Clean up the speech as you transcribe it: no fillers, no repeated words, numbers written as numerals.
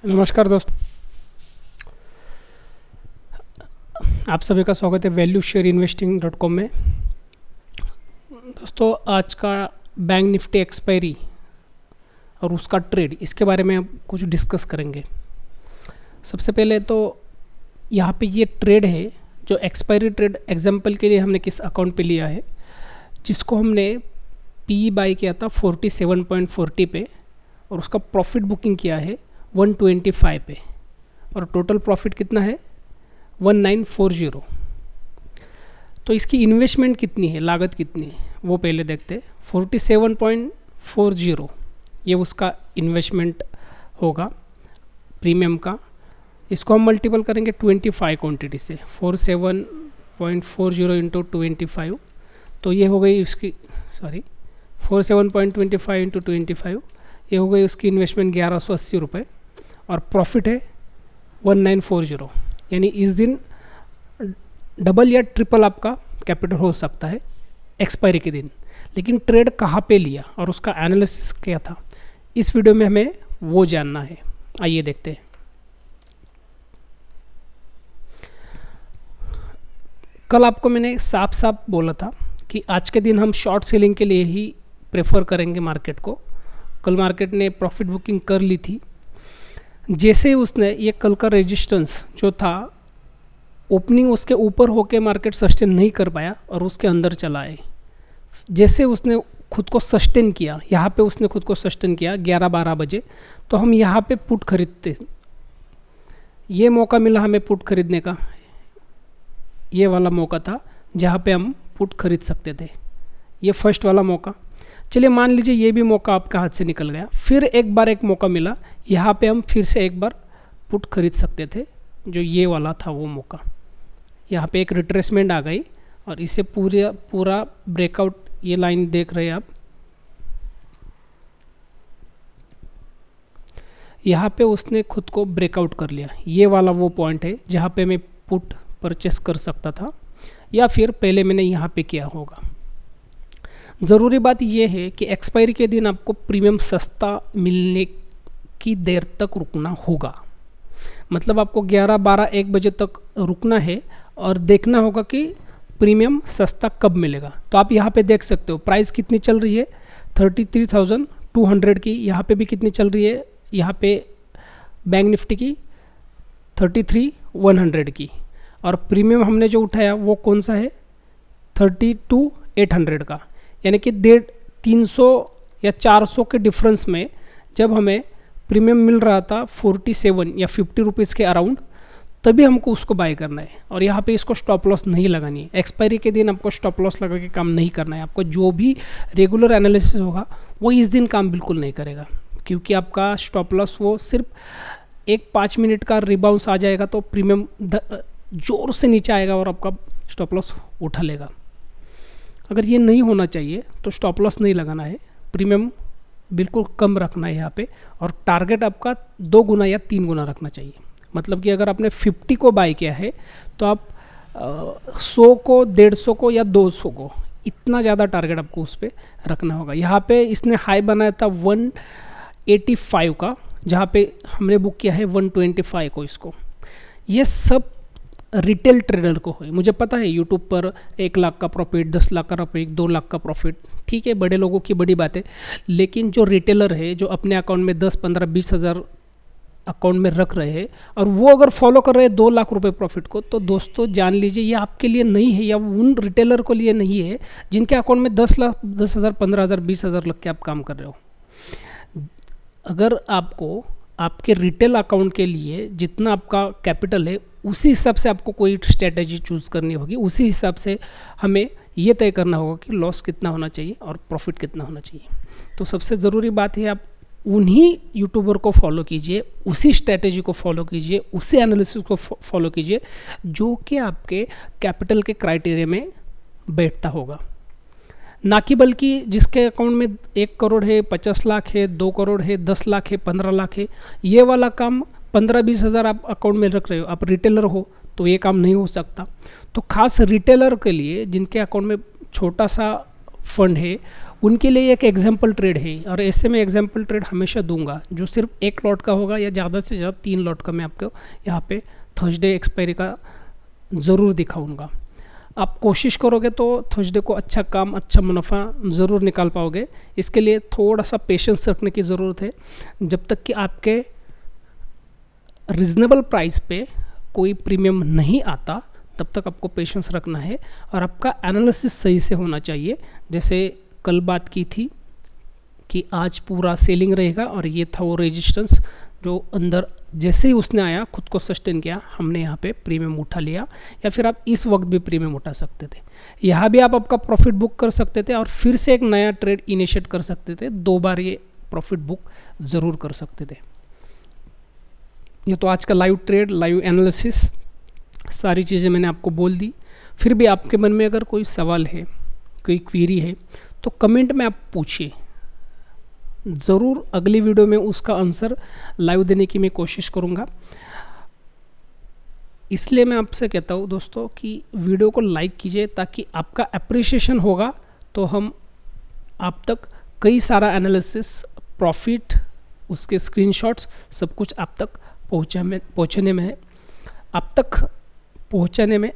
नमस्कार दोस्तों, आप सभी का स्वागत है valueshareinvesting.com में। दोस्तों, आज का बैंक निफ्टी एक्सपायरी और उसका ट्रेड, इसके बारे में हम कुछ डिस्कस करेंगे। सबसे पहले तो यहाँ पे ये ट्रेड है जो एक्सपायरी ट्रेड, एग्जांपल के लिए हमने किस अकाउंट पे लिया है, जिसको हमने पी बाई किया था 47.40 पे और उसका प्रॉफिट बुकिंग किया है 125 पे और टोटल प्रॉफिट कितना है 1940। तो इसकी इन्वेस्टमेंट कितनी है, लागत कितनी है, वो पहले देखते हैं। 47.40 ये उसका इन्वेस्टमेंट होगा प्रीमियम का। इसको हम मल्टीपल करेंगे 25 क्वांटिटी से, 47.40 इंटू 25, तो ये हो गई उसकी 47.25 इंटू 25, ये हो गई उसकी इन्वेस्टमेंट 1180 रुपये और प्रॉफिट है 1940। यानी इस दिन डबल या ट्रिपल आपका कैपिटल हो सकता है एक्सपायरी के दिन। लेकिन ट्रेड कहाँ पे लिया और उसका एनालिसिस क्या था, इस वीडियो में हमें वो जानना है। आइए देखते हैं। कल आपको मैंने साफ साफ बोला था कि आज के दिन हम शॉर्ट सेलिंग के लिए ही प्रेफर करेंगे मार्केट को। कल मार्केट ने प्रॉफिट बुकिंग कर ली थी। जैसे ही उसने ये कल का रेजिस्टेंस जो था, ओपनिंग उसके ऊपर होके मार्केट सस्टेन नहीं कर पाया और उसके अंदर चला है। जैसे उसने खुद को सस्टेन किया, यहाँ पे उसने खुद को सस्टेन किया 11-12 बजे, तो हम यहाँ पे पुट खरीदते। ये मौका मिला हमें पुट खरीदने का, ये वाला मौका था जहाँ पे हम पुट खरीद सकते थे, ये फर्स्ट वाला मौका। चलिए मान लीजिए ये भी मौका आपका हाथ से निकल गया, फिर एक बार एक मौका मिला, यहाँ पे हम फिर से एक बार पुट खरीद सकते थे, जो ये वाला था वो मौका। यहाँ पे एक रिट्रेसमेंट आ गई और इसे पूरा ब्रेकआउट, ये लाइन देख रहे हैं आप, यहाँ पे उसने खुद को ब्रेकआउट कर लिया। ये वाला वो पॉइंट है जहाँ पे मैं पुट परचेस कर सकता था, या फिर पहले मैंने यहाँ पे किया होगा। ज़रूरी बात यह है कि एक्सपायरी के दिन आपको प्रीमियम सस्ता मिलने की देर तक रुकना होगा। मतलब आपको 11-12-1 बजे तक रुकना है और देखना होगा कि प्रीमियम सस्ता कब मिलेगा। तो आप यहाँ पे देख सकते हो प्राइस कितनी चल रही है, 33,200 की। यहाँ पे भी कितनी चल रही है, यहाँ पे बैंक निफ्टी की 33,100 की। और प्रीमियम हमने जो उठाया वो कौन सा है, 32,800 का। यानी कि 300 या 400 के डिफरेंस में जब हमें प्रीमियम मिल रहा था 47 या 50 रुपीज़ के अराउंड, तभी हमको उसको बाय करना है। और यहाँ पे इसको स्टॉप लॉस नहीं लगानी है। एक्सपायरी के दिन आपको स्टॉप लॉस लगा के काम नहीं करना है। आपको जो भी रेगुलर एनालिसिस होगा वो इस दिन काम बिल्कुल नहीं करेगा, क्योंकि आपका स्टॉप लॉस वो सिर्फ एक 5 मिनट का रिबाउंस आ जाएगा तो प्रीमियम ज़ोर से नीचे आएगा और आपका स्टॉप लॉस उठा लेगा। अगर ये नहीं होना चाहिए तो स्टॉप लॉस नहीं लगाना है, प्रीमियम बिल्कुल कम रखना है यहाँ पे, और टारगेट आपका 2 गुना या 3 गुना रखना चाहिए। मतलब कि अगर आपने 50 को बाय किया है तो आप 100 को, 150 को या 200 को, इतना ज़्यादा टारगेट आपको उस पर रखना होगा। यहाँ पे इसने हाई बनाया था 185 का, जहाँ पे हमने बुक किया है 125 को इसको। ये सब रिटेल ट्रेडर को है। मुझे पता है यूट्यूब पर 1 लाख का प्रॉफिट, 10 लाख का प्रॉफिट, 2 लाख का प्रॉफिट, ठीक है, बड़े लोगों की बड़ी बात है। लेकिन जो रिटेलर है, जो अपने अकाउंट में 10, 15, 20 हज़ार अकाउंट में रख रहे हैं और वो अगर फॉलो कर रहे हैं 2 लाख रुपए प्रॉफिट को, तो दोस्तों जान लीजिए ये आपके लिए नहीं है, या उन रिटेलर को लिए नहीं है जिनके अकाउंट में 10 लाख, 10,000, 15,000, 20,000 लग के आप काम कर रहे हो। अगर आपको आपके रिटेल अकाउंट के लिए जितना आपका कैपिटल है, उसी हिसाब से आपको कोई स्ट्रेटजी चूज़ करनी होगी। उसी हिसाब से हमें ये तय करना होगा कि लॉस कितना होना चाहिए और प्रॉफिट कितना होना चाहिए। तो सबसे ज़रूरी बात है आप उन्हीं यूट्यूबर को फॉलो कीजिए, उसी स्ट्रेटजी को फॉलो कीजिए, उसी एनालिसिस को फॉलो कीजिए जो कि आपके कैपिटल के क्राइटेरिया में बैठता होगा। ना कि बल्कि जिसके अकाउंट में 1 करोड़ है, 50 लाख है, 2 करोड़ है, 10 लाख है, 15 लाख है, ये वाला काम 15-20 हज़ार आप अकाउंट में रख रहे हो, आप रिटेलर हो, तो ये काम नहीं हो सकता। तो खास रिटेलर के लिए जिनके अकाउंट में छोटा सा फंड है, उनके लिए एक एग्जाम्पल ट्रेड है, और ऐसे में एग्जाम्पल ट्रेड हमेशा दूंगा जो सिर्फ एक लॉट का होगा या ज़्यादा से ज़्यादा 3 लॉट का मैं आपको यहाँ पे थर्सडे एक्सपायरी का ज़रूर दिखाऊंगा। आप कोशिश करोगे तो थर्सडे को अच्छा काम, अच्छा मुनाफा ज़रूर निकाल पाओगे। इसके लिए थोड़ा सा पेशेंस रखने की ज़रूरत है। जब तक कि आपके रिजनेबल प्राइस पे कोई प्रीमियम नहीं आता तब तक आपको पेशेंस रखना है, और आपका एनालिसिस सही से होना चाहिए। जैसे कल बात की थी कि आज पूरा सेलिंग रहेगा, और ये था वो रेजिस्टेंस जो अंदर जैसे ही उसने आया खुद को सस्टेन किया, हमने यहाँ पे प्रीमियम उठा लिया। या फिर आप इस वक्त भी प्रीमियम उठा सकते थे, यहाँ भी आप आपका प्रॉफिट बुक कर सकते थे और फिर से एक नया ट्रेड इनिशिएट कर सकते थे। 2 बार ये प्रॉफिट बुक ज़रूर कर सकते थे। ये तो आज का लाइव ट्रेड, लाइव एनालिसिस, सारी चीज़ें मैंने आपको बोल दी। फिर भी आपके मन में अगर कोई सवाल है, कोई क्वेरी है, तो कमेंट में आप पूछिए, ज़रूर अगली वीडियो में उसका आंसर लाइव देने की मैं कोशिश करूँगा। इसलिए मैं आपसे कहता हूँ दोस्तों कि वीडियो को लाइक कीजिए, ताकि आपका अप्रिसिएशन होगा तो हम आप तक कई सारा एनालिसिस, प्रॉफिट, उसके स्क्रीनशॉट्स सब कुछ आप तक पहुँचाने में आप तक पहुँचाने में